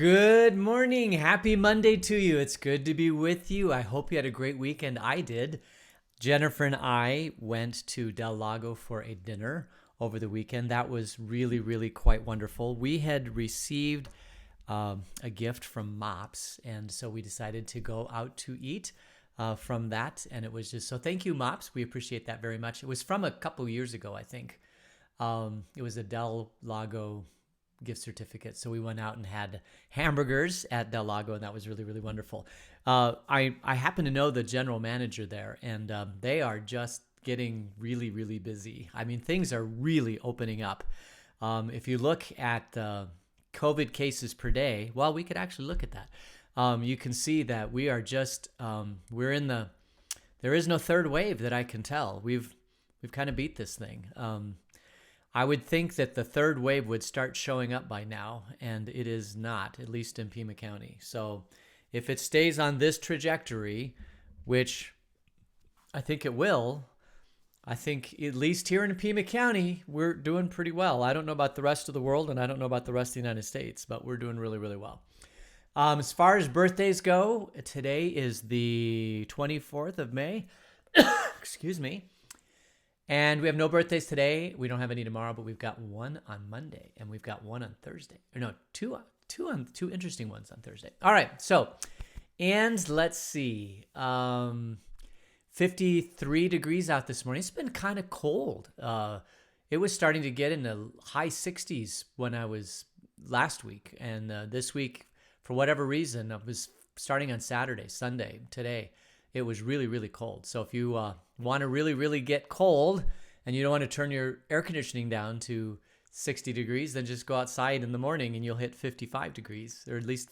Good morning. Happy Monday to you. It's good to be with you. I hope you had a great weekend. I did. Jennifer and I went to Del Lago for a dinner over the weekend. That was really, really quite wonderful. We had received a gift from Mops, and so we decided to go out to eat from that. And it was just so thank you, Mops. We appreciate that very much. It was from a couple years ago, I think. It was a Del Lago gift certificate. So we went out and had hamburgers at Del Lago, and that was really, really wonderful. I happen to know the general manager there, and they are just getting really, really busy. I mean, things are really opening up. If you look at COVID cases per day, well, we could actually look at that. You can see that we are just, there is no third wave that I can tell. We've kind of beat this thing. I would think that the third wave would start showing up by now, and it is not, at least in Pima County. So if it stays on this trajectory, which I think it will, I think at least here in Pima County, we're doing pretty well. I don't know about the rest of the world, and I don't know about the rest of the United States, but we're doing really, really well. As far as birthdays go, today is the 24th of May. Excuse me. And we have no birthdays today. We don't have any tomorrow, but we've got one on Monday, and we've got one on Thursday. Or no, two interesting ones on Thursday. All right. So, and let's see. 53 degrees out this morning. It's been kind of cold. It was starting to get in the high 60s when I was last week, and this week, for whatever reason, I was starting on Saturday, Sunday, today. It was really, really cold. So if you want to really, really get cold and you don't want to turn your air conditioning down to 60 degrees, then just go outside in the morning and you'll hit 55 degrees, or at least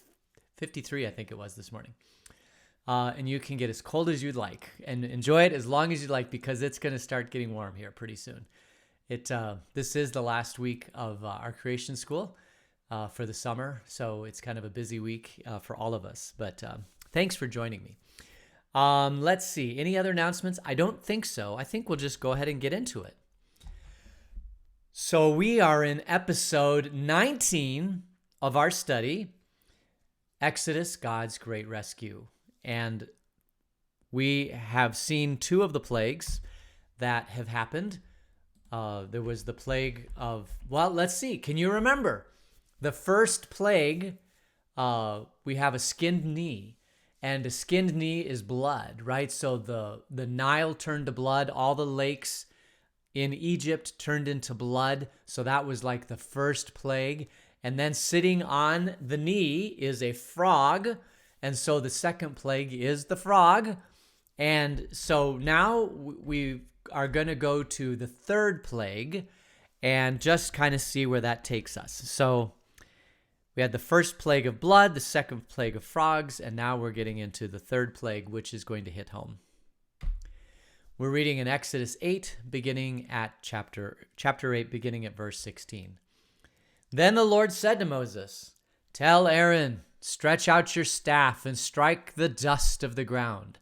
53, I think it was this morning. And you can get as cold as you'd like and enjoy it as long as you'd like, because it's going to start getting warm here pretty soon. This is the last week of our creation school for the summer. So it's kind of a busy week for all of us. But thanks for joining me. Let's see. Any other announcements? I don't think so. I think we'll just go ahead and get into it. So we are in episode 19 of our study, Exodus, God's Great Rescue. And we have seen two of the plagues that have happened. There was the plague of, well, let's see. Can you remember? The first plague, we have a skinned knee. And a skinned knee is blood, right? So the Nile turned to blood. All the lakes in Egypt turned into blood. So that was like the first plague. And then sitting on the knee is a frog. And so the second plague is the frog. And so now we are going to go to the third plague and just kind of see where that takes us. So we had the first plague of blood, the second plague of frogs, and now we're getting into the third plague, which is going to hit home. We're reading in Exodus 8, beginning at chapter 8, beginning at verse 16. Then the Lord said to Moses, "Tell Aaron, stretch out your staff and strike the dust of the ground.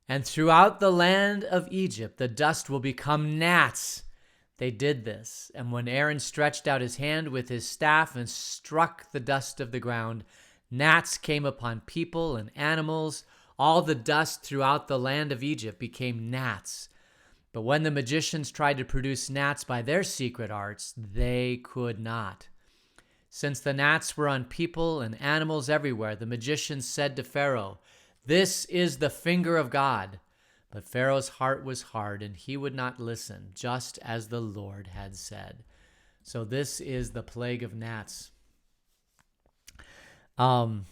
And throughout the land of Egypt, the dust will become gnats." They did this, and when Aaron stretched out his hand with his staff and struck the dust of the ground, gnats came upon people and animals. All the dust throughout the land of Egypt became gnats. But when the magicians tried to produce gnats by their secret arts, they could not. Since the gnats were on people and animals everywhere, the magicians said to Pharaoh, "This is the finger of God." But Pharaoh's heart was hard, and he would not listen, just as the Lord had said. So this is the plague of gnats. Gnats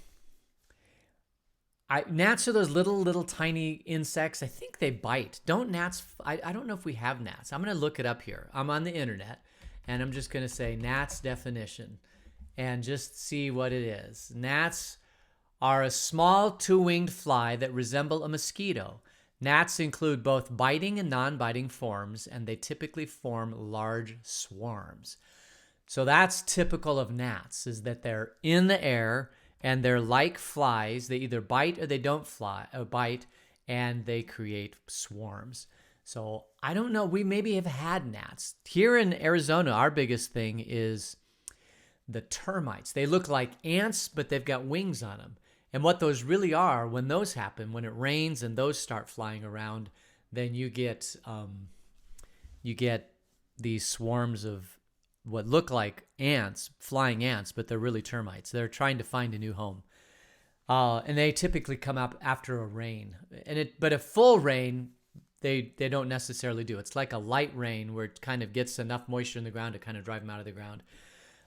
are those little tiny insects. I think they bite. Don't gnats? I don't know if we have gnats. I'm going to look it up here. I'm on the internet, and I'm just going to say gnats definition and just see what it is. Gnats are a small two-winged fly that resemble a mosquito. Gnats include both biting and non-biting forms, and they typically form large swarms. So that's typical of gnats, is that they're in the air and they're like flies. They either bite or they don't bite, and they create swarms. So I don't know. We maybe have had gnats. Here in Arizona, our biggest thing is the termites. They look like ants, but they've got wings on them. And what those really are, when those happen, when it rains and those start flying around, then you get these swarms of what look like ants, flying ants, but they're really termites. They're trying to find a new home. And they typically come up after a rain. But a full rain, they don't necessarily do. It's like a light rain where it kind of gets enough moisture in the ground to kind of drive them out of the ground.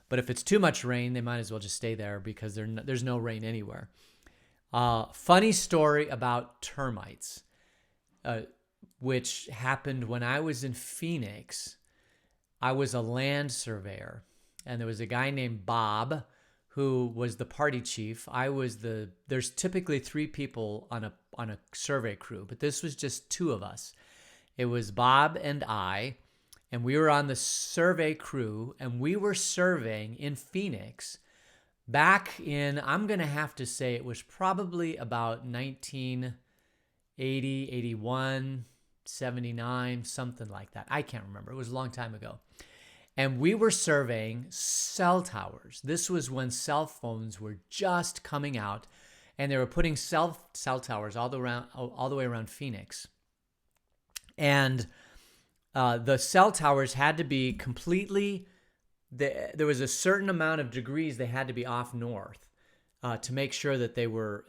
But if it's too much rain, they might as well just stay there because there's no rain anywhere. Funny story about termites, which happened when I was in Phoenix. I was a land surveyor, and there was a guy named Bob who was the party chief. There's typically 3 people on a survey crew, but this was just 2 of us. It was Bob and I, and we were on the survey crew, and we were surveying in Phoenix back in, I'm going to have to say it was probably about 1980, 81, 79, something like that. I can't remember. It was a long time ago. And we were surveying cell towers. This was when cell phones were just coming out, and they were putting cell towers all the way around Phoenix. And the cell towers had to be completely, there was a certain amount of degrees they had to be off north to make sure that they were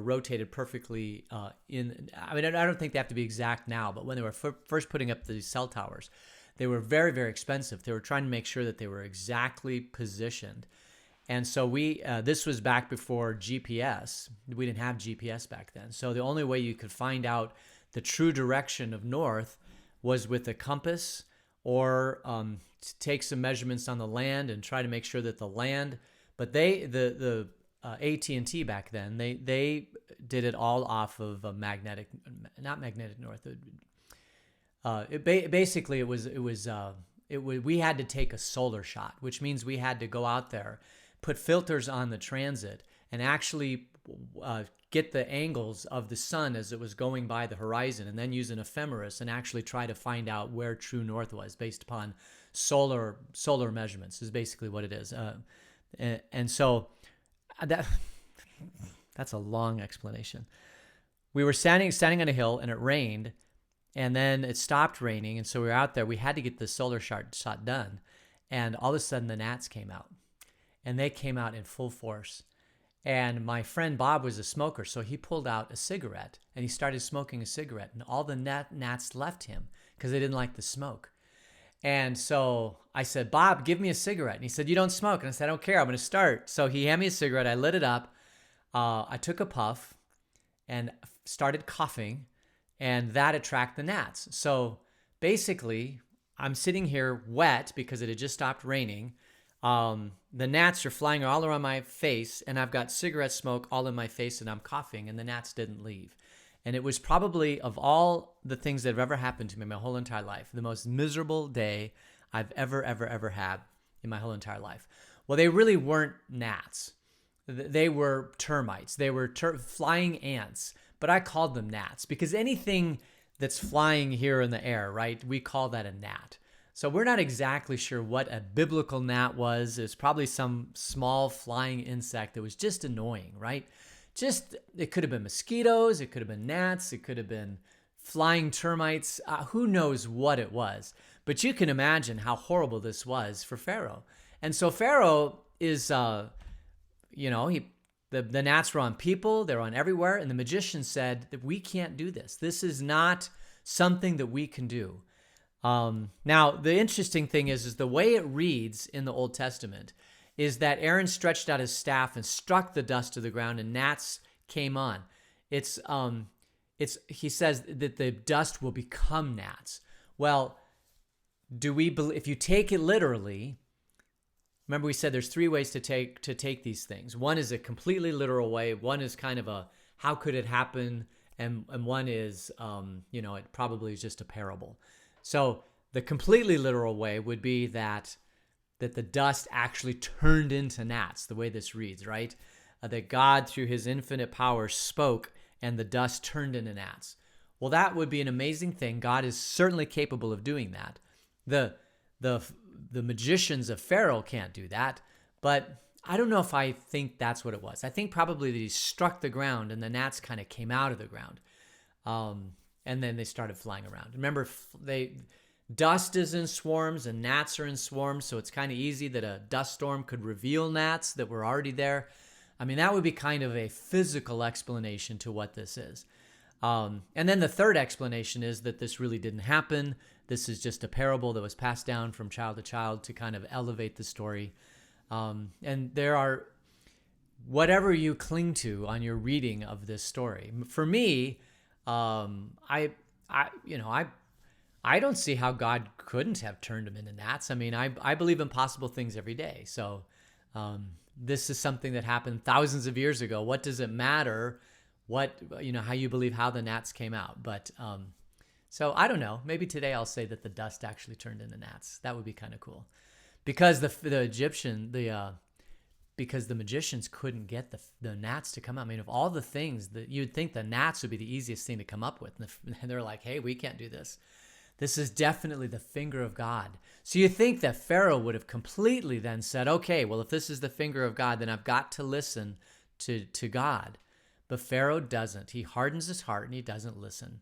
rotated perfectly in. I mean, I don't think they have to be exact now, but when they were first putting up these cell towers, they were very, very expensive. They were trying to make sure that they were exactly positioned. And so this was back before GPS. We didn't have GPS back then. So the only way you could find out the true direction of north was with a compass, or to take some measurements on the land and try to make sure that the land. But the AT&T back then, they did it all off of a not magnetic north. We had to take a solar shot, which means we had to go out there, put filters on the transit, and actually get the angles of the sun as it was going by the horizon, and then use an ephemeris and actually try to find out where true north was based upon solar measurements is basically what it is. And so that's a long explanation. We were standing on a hill, and it rained, and then it stopped raining, and so we were out there. We had to get the solar shot done, and all of a sudden the gnats came out, and they came out in full force. And my friend Bob was a smoker, so he pulled out a cigarette, and he started smoking a cigarette, and all the gnats left him because they didn't like the smoke. And so I said, Bob, give me a cigarette. And he said, you don't smoke. And I said, I don't care. I'm going to start. So he handed me a cigarette. I lit it up. I took a puff and started coughing, and that attracted the gnats. So basically, I'm sitting here wet because it had just stopped raining. The gnats are flying all around my face, and I've got cigarette smoke all in my face, and I'm coughing, and the gnats didn't leave. And it was probably, of all the things that have ever happened to me my whole entire life, the most miserable day I've ever had in my whole entire life. Well, they really weren't gnats. They were termites. They were flying ants, but I called them gnats because anything that's flying here in the air, right, we call that a gnat. So we're not exactly sure what a biblical gnat was. It was probably some small flying insect that was just annoying, right? It could have been mosquitoes, it could have been gnats, it could have been flying termites. Who knows what it was? But you can imagine how horrible this was for Pharaoh. And so Pharaoh is, the gnats were on people, they're on everywhere, and the magician said that we can't do this. This is not something that we can do. Now, the interesting thing is the way it reads in the Old Testament is that Aaron stretched out his staff and struck the dust to the ground, and gnats came on. He says that the dust will become gnats. Well, if you take it literally, remember we said there's 3 ways to take these things. One is a completely literal way. One is kind of a how could it happen, and one is it probably is just a parable. So the completely literal way would be that the dust actually turned into gnats, the way this reads, right? That God, through his infinite power, spoke, and the dust turned into gnats. Well, that would be an amazing thing. God is certainly capable of doing that. The magicians of Pharaoh can't do that, But I don't know if I think that's what it was. I think probably that he struck the ground and the gnats kind of came out of the ground. And then they started flying around. Remember, dust is in swarms and gnats are in swarms, so it's kind of easy that a dust storm could reveal gnats that were already there. I mean, that would be kind of a physical explanation to what this is. And then the third explanation is that this really didn't happen. This is just a parable that was passed down from child to child to kind of elevate the story. And there are, whatever you cling to on your reading of this story. For me, I don't see how God couldn't have turned them into gnats. I mean, I believe impossible things every day. So this is something that happened thousands of years ago. What does it matter how you believe how the gnats came out? But so I don't know. Maybe today I'll say that the dust actually turned into gnats. That would be kind of cool. Because because the magicians couldn't get the gnats to come out. I mean, of all the things that you'd think, the gnats would be the easiest thing to come up with. And they're like, hey, we can't do this. This is definitely the finger of God. So you think that Pharaoh would have completely then said, okay, well, if this is the finger of God, then I've got to listen to God. But Pharaoh doesn't. He hardens his heart and he doesn't listen,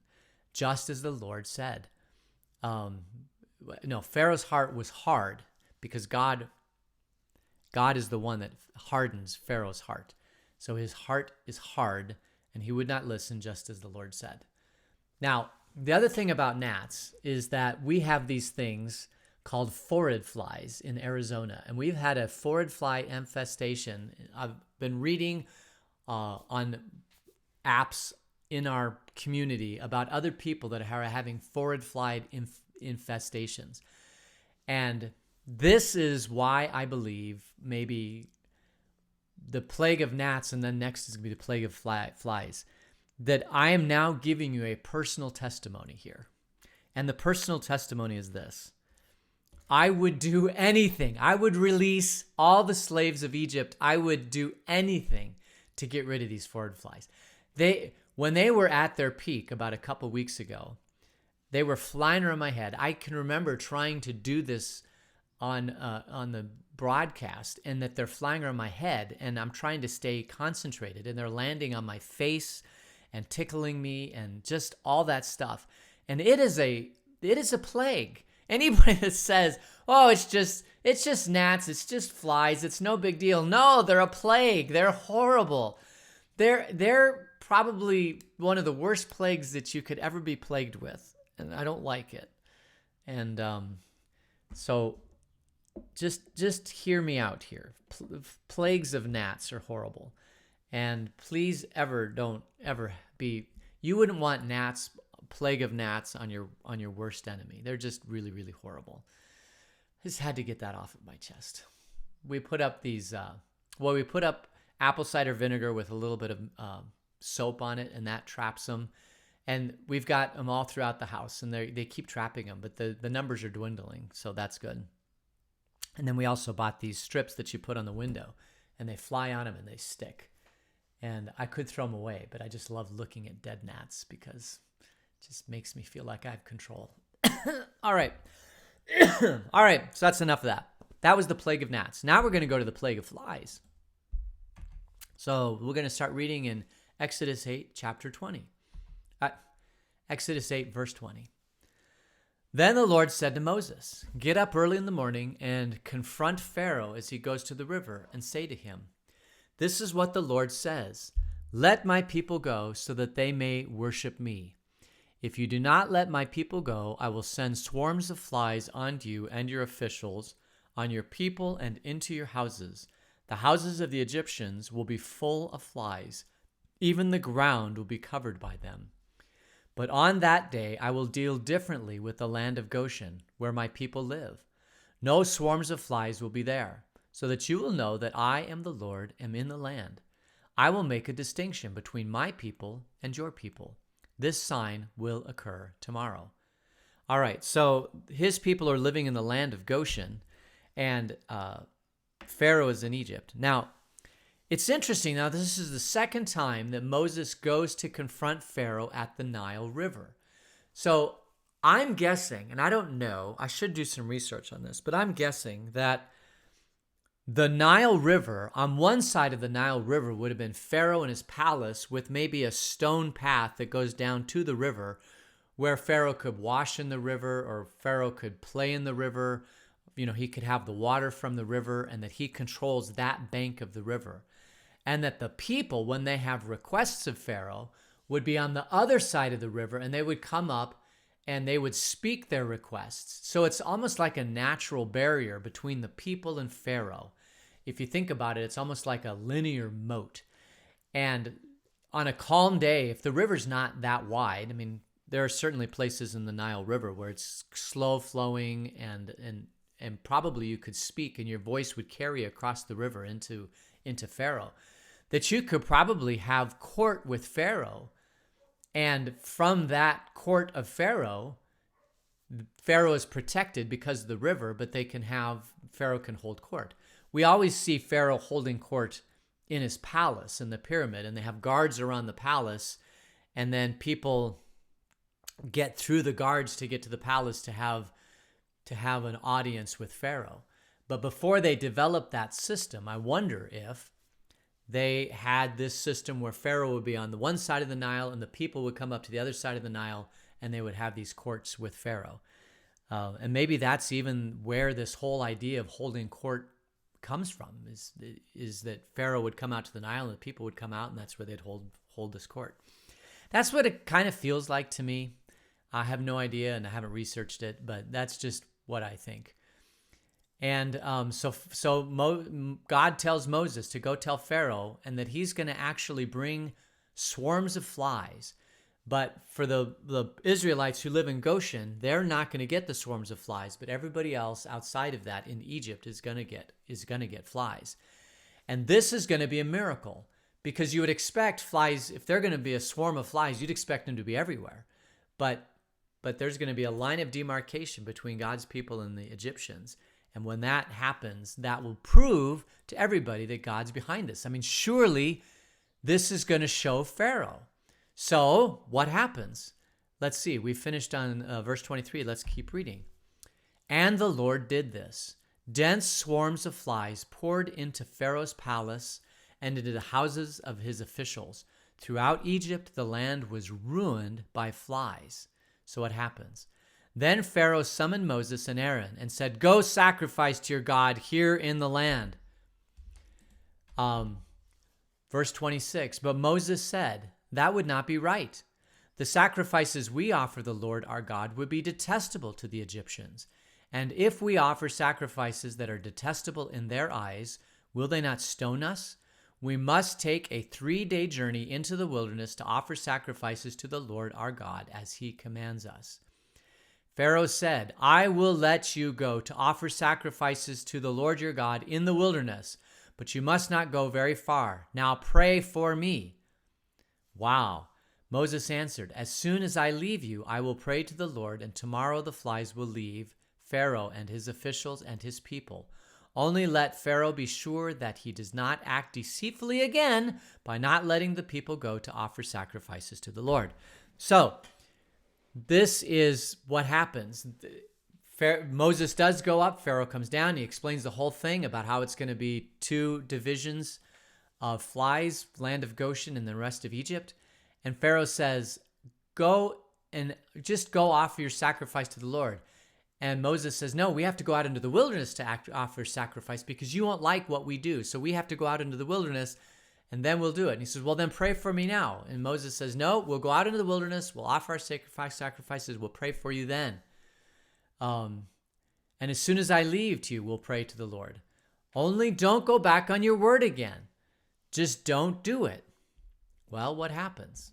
just as the Lord said. No, Pharaoh's heart was hard because God is the one that hardens Pharaoh's heart. So his heart is hard and he would not listen, just as the Lord said. Now, the other thing about gnats is that we have these things called phorid flies in Arizona, and we've had a phorid fly infestation. I've been reading on apps in our community about other people that are having phorid fly infestations. And this is why I believe maybe the plague of gnats, and then next is going to be the plague of flies, that I am now giving you a personal testimony here. And the personal testimony is this. I would do anything. I would release all the slaves of Egypt. I would do anything to get rid of these phorid flies. When they were at their peak about a couple weeks ago, they were flying around my head. I can remember trying to do this on the broadcast, and that they're flying around my head, and I'm trying to stay concentrated, and they're landing on my face and tickling me and just all that stuff. And it is a plague. Anybody that says, oh, it's just gnats, it's just flies, it's no big deal. No, they're a plague. They're horrible. They're probably one of the worst plagues that you could ever be plagued with. And I don't like it. And so just hear me out here. Plagues of gnats are horrible. And please don't ever be, you wouldn't want plague of gnats on your worst enemy. They're just really, really horrible. I just had to get that off of my chest. We put up we put up apple cider vinegar with a little bit of soap on it, and that traps them. And we've got them all throughout the house, and they keep trapping them, but the numbers are dwindling, so that's good. And then we also bought these strips that you put on the window, and they fly on them and they stick. And I could throw them away, but I just love looking at dead gnats because it just makes me feel like I have control. All right. All right, so that's enough of that. That was the plague of gnats. Now we're going to go to the plague of flies. So we're going to start reading in Exodus 8, chapter 20. Exodus 8, verse 20. Then the Lord said to Moses, "Get up early in the morning and confront Pharaoh as he goes to the river, and say to him, 'This is what the Lord says. Let my people go so that they may worship me. If you do not let my people go, I will send swarms of flies on you and your officials, on your people and into your houses. The houses of the Egyptians will be full of flies. Even the ground will be covered by them. But on that day I will deal differently with the land of Goshen, where my people live. No swarms of flies will be there, so that you will know that I am the Lord, am in the land. I will make a distinction between my people and your people. This sign will occur tomorrow.'" All right, so his people are living in the land of Goshen, and Pharaoh is in Egypt. Now, it's interesting. Now, this is the second time that Moses goes to confront Pharaoh at the Nile River. So I'm guessing, and I don't know, I should do some research on this, but I'm guessing that The Nile River, on one side of the Nile River would have been Pharaoh and his palace with maybe a stone path that goes down to the river where Pharaoh could wash in the river or Pharaoh could play in the river. He could have the water from the river, and that he controls that bank of the river. And that the people, when they have requests of Pharaoh, would be on the other side of the river, and they would come up and they would speak their requests. So it's almost like a natural barrier between the people and Pharaoh. If you think about it, it's almost like a linear moat. And on a calm day, if the river's not that wide, there are certainly places in the Nile River where it's slow flowing and probably you could speak and your voice would carry across the river into Pharaoh, that you could probably have court with Pharaoh. And from that court of Pharaoh is protected because of the river, but Pharaoh can hold court. We always see Pharaoh holding court in his palace, in the pyramid, and they have guards around the palace, and then people get through the guards to get to the palace to have an audience with Pharaoh. But before they developed that system, I wonder if they had this system where Pharaoh would be on the one side of the Nile and the people would come up to the other side of the Nile and they would have these courts with Pharaoh. And maybe that's even where this whole idea of holding court comes from, is that Pharaoh would come out to the Nile and the people would come out, and that's where they'd hold this court. That's what it kind of feels like to me. I have no idea and I haven't researched it, but that's just what I think. And God tells Moses to go tell Pharaoh, and that he's going to actually bring swarms of flies. But for the Israelites who live in Goshen, they're not going to get the swarms of flies. But everybody else outside of that in Egypt is going to get flies. And this is going to be a miracle, because you would expect flies, if they're going to be a swarm of flies, you'd expect them to be everywhere. But there's going to be a line of demarcation between God's people and the Egyptians. And when that happens, that will prove to everybody that God's behind this. Surely this is going to show Pharaoh. So what happens? Let's see. We finished on verse 23. Let's keep reading. And the Lord did this. Dense swarms of flies poured into Pharaoh's palace and into the houses of his officials. Throughout Egypt, the land was ruined by flies. So what happens? Then Pharaoh summoned Moses and Aaron and said, "Go sacrifice to your God here in the land." Verse 26, but Moses said, "That would not be right. The sacrifices we offer the Lord our God would be detestable to the Egyptians. And if we offer sacrifices that are detestable in their eyes, will they not stone us? We must take a 3-day journey into the wilderness to offer sacrifices to the Lord our God as he commands us." Pharaoh said, "I will let you go to offer sacrifices to the Lord your God in the wilderness, but you must not go very far. Now pray for me." Wow. Moses answered, "As soon as I leave you, I will pray to the Lord, and tomorrow the flies will leave Pharaoh and his officials and his people. Only let Pharaoh be sure that he does not act deceitfully again by not letting the people go to offer sacrifices to the Lord." So this is what happens. Moses does go up. Pharaoh comes down. He explains the whole thing about how it's going to be 2 divisions of flies, land of Goshen and the rest of Egypt. And Pharaoh says, "Go and just go offer your sacrifice to the Lord." And Moses says, "No, we have to go out into the wilderness to offer sacrifice because you won't like what we do. So we have to go out into the wilderness and then we'll do it." And he says, "Well, then pray for me now." And Moses says, "No, we'll go out into the wilderness. We'll offer our sacrifices. We'll pray for you then. And as soon as I leave to you, we'll pray to the Lord. Only don't go back on your word again. Just don't do it." Well, what happens?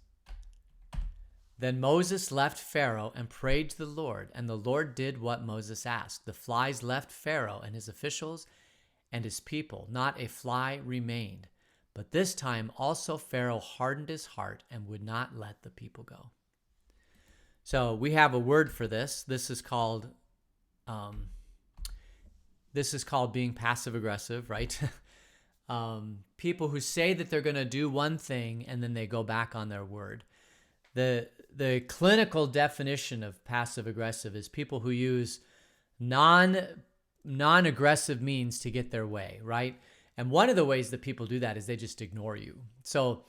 Then Moses left Pharaoh and prayed to the Lord, and the Lord did what Moses asked. The flies left Pharaoh and his officials and his people. Not a fly remained. But this time also Pharaoh hardened his heart and would not let the people go. So we have a word for this. This is called being passive aggressive, right? People who say that they're going to do one thing and then they go back on their word. The clinical definition of passive aggressive is people who use non-aggressive means to get their way, right? And one of the ways that people do that is they just ignore you. So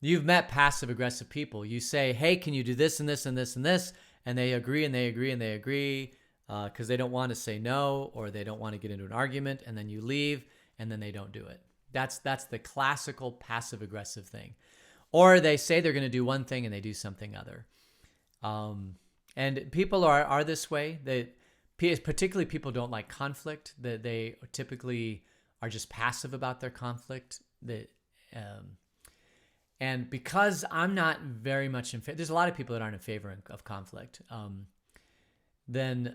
you've met passive aggressive people. You say, hey, can you do this and this and this and this? And they agree and they agree and they agree because they don't want to say no, or they don't want to get into an argument. And then you leave and then they don't do it. That's the classical passive aggressive thing. Or they say they're going to do one thing and they do something other. And people are this way. Particularly people don't like conflict. That they typically are just passive about their conflict. And because I'm not very much in favor, there's a lot of people that aren't in favor of conflict. They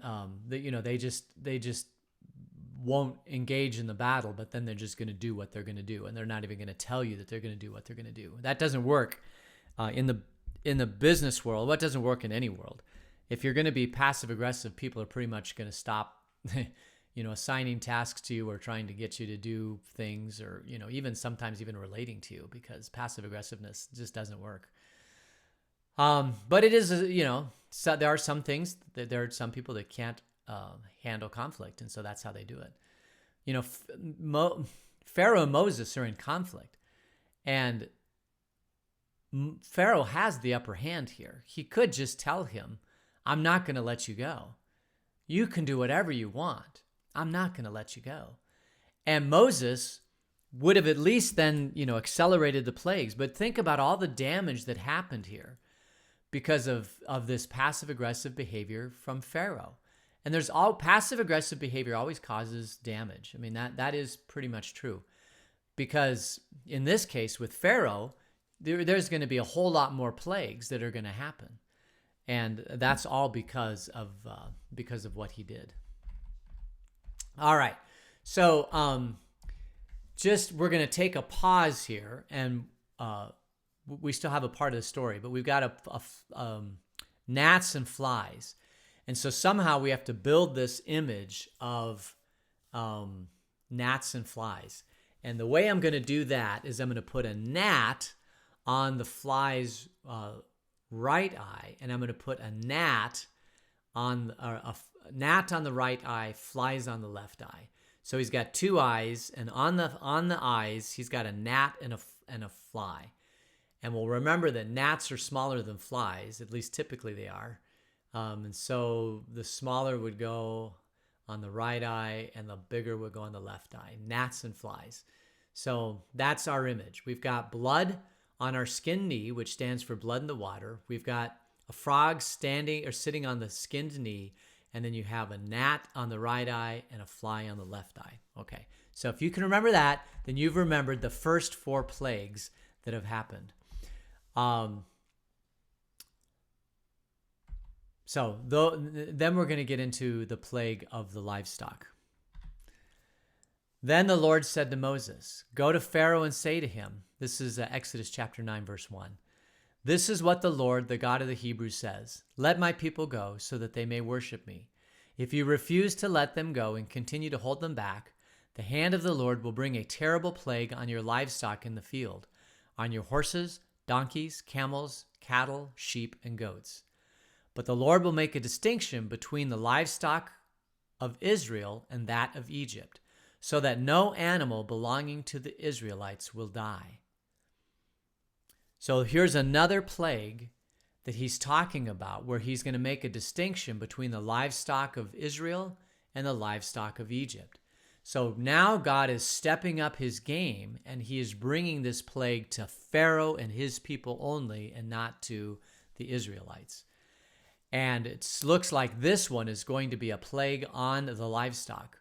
just won't engage in the battle, but then they're just going to do what they're going to do, and they're not even going to tell you that they're going to do what they're going to do. That doesn't work in the business world. What doesn't work in any world? If you're going to be passive aggressive, people are pretty much going to stop, assigning tasks to you or trying to get you to do things, or even sometimes even relating to you, because passive aggressiveness just doesn't work. But it is, so there are some things that there are some people that can't handle conflict, and so that's how they do it. Pharaoh and Moses are in conflict, and Pharaoh has the upper hand here. He could just tell him, I'm not going to let you go. You can do whatever you want. I'm not going to let you go. And Moses would have at least then, accelerated the plagues. But think about all the damage that happened here because of this passive-aggressive behavior from Pharaoh. And passive-aggressive behavior always causes damage. I mean, that is pretty much true. Because in this case with Pharaoh, there's going to be a whole lot more plagues that are going to happen. And that's all because of what he did. All right. So we're going to take a pause here, and we still have a part of the story, but we've got gnats and flies. And so somehow we have to build this image of gnats and flies. And the way I'm going to do that is I'm going to put a gnat on the fly's right eye, and I'm going to put a gnat on the right eye, flies on the left eye. So he's got two eyes, and on the eyes he's got a gnat and a fly. And we'll remember that gnats are smaller than flies, at least typically they are. And so the smaller would go on the right eye, and the bigger would go on the left eye. Gnats and flies. So that's our image. We've got blood on our skinned knee, which stands for blood in the water. We've got a frog standing or sitting on the skinned knee, and then you have a gnat on the right eye and a fly on the left eye. Okay, so if you can remember that, then you've remembered the first 4 plagues that have happened. Then we're going to get into the plague of the livestock. Then the Lord said to Moses, go to Pharaoh and say to him, this is Exodus chapter 9, verse 1. This is what the Lord, the God of the Hebrews, says. Let my people go so that they may worship me. If you refuse to let them go and continue to hold them back, the hand of the Lord will bring a terrible plague on your livestock in the field, on your horses, donkeys, camels, cattle, sheep, and goats. But the Lord will make a distinction between the livestock of Israel and that of Egypt, so that no animal belonging to the Israelites will die. So here's another plague that he's talking about, where he's going to make a distinction between the livestock of Israel and the livestock of Egypt. So now God is stepping up his game, and he is bringing this plague to Pharaoh and his people only, and not to the Israelites. And it looks like this one is going to be a plague on the livestock.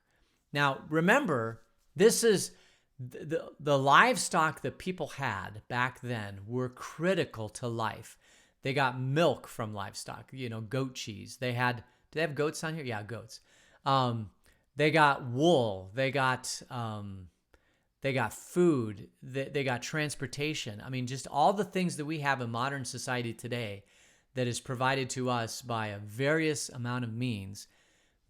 Now, remember, this is the livestock that people had back then were critical to life. They got milk from livestock, goat cheese. Do they have goats on here? Yeah, goats. They got wool. They got food. They got transportation. I mean, just all the things that we have in modern society today that is provided to us by a various amount of means.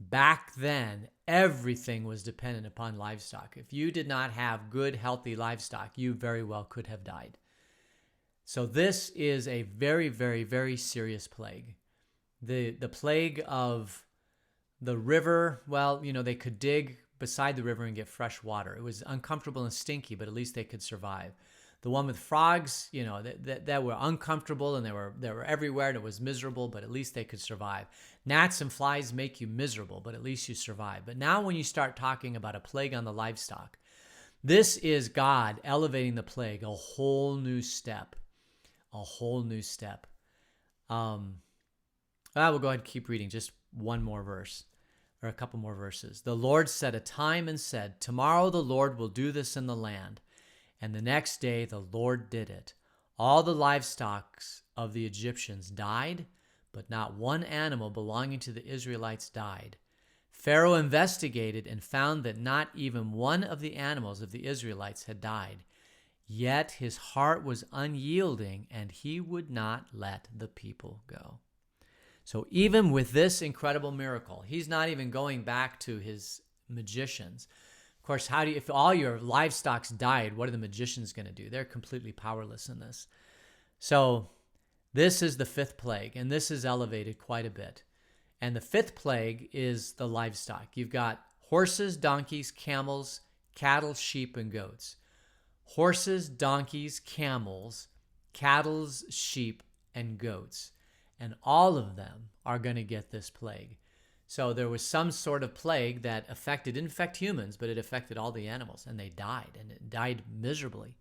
Back then, everything was dependent upon livestock. If you did not have good, healthy livestock, you very well could have died. So this is a very, very, very serious plague. The plague of The river, well, they could dig beside the river and get fresh water. It was uncomfortable and stinky, but at least they could survive. The one with frogs, that were uncomfortable and they were everywhere and it was miserable, but at least they could survive. Gnats and flies make you miserable, but at least you survive. But now when you start talking about a plague on the livestock, this is God elevating the plague a whole new step. A whole new step. I will go ahead and keep reading. Just one more verse, or a couple more verses. The Lord set a time and said, "Tomorrow the Lord will do this in the land." And the next day the Lord did it. All the livestock of the Egyptians died, but not one animal belonging to the Israelites died. Pharaoh investigated and found that not even one of the animals of the Israelites had died. Yet his heart was unyielding, and he would not let the people go. So even with this incredible miracle, he's not even going back to his magicians. Of course, if all your livestock died, what are the magicians going to do? They're completely powerless in this. So this is the fifth plague, and this is elevated quite a bit. And the fifth plague is the livestock. You've got horses, donkeys, camels, cattle, sheep, and goats. Horses, donkeys, camels, cattle, sheep, and goats. And all of them are going to get this plague. So there was some sort of plague that didn't affect humans, but it affected all the animals, and they died, and it died miserably.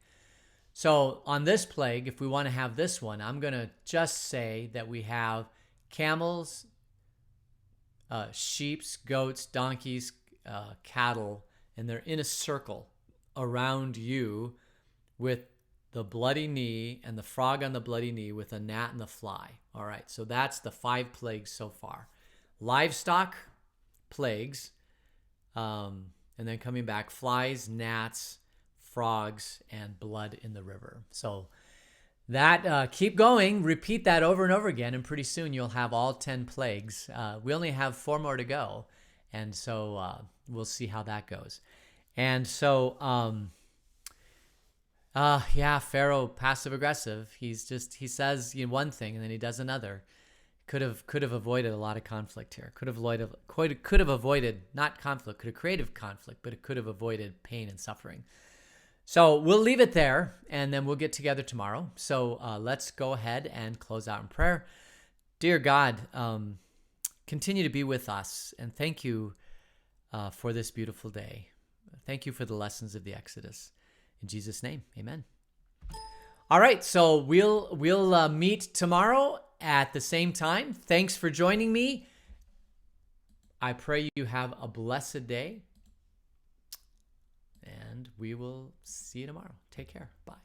So on this plague, if we want to have this one, I'm going to just say that we have camels, sheep, goats, donkeys, cattle, and they're in a circle around you with the bloody knee and the frog on the bloody knee with a gnat and the fly. All right, so that's the 5 plagues so far. Livestock plagues, and then coming back, flies, gnats, frogs, and blood in the river. So that, keep going, repeat that over and over again, and pretty soon you'll have all 10 plagues. We only have 4 more to go, and so we'll see how that goes. And so, Pharaoh, passive aggressive. He says one thing and then he does another. Could have avoided a lot of conflict here. Could have avoided not conflict, could have created conflict, but it could have avoided pain and suffering. So we'll leave it there, and then we'll get together tomorrow. So let's go ahead and close out in prayer. Dear God, continue to be with us, and thank you for this beautiful day. Thank you for the lessons of the Exodus. In Jesus' name, amen. All right, so we'll meet tomorrow at the same time. Thanks for joining me. I pray you have a blessed day, and we will see you tomorrow. Take care. Bye.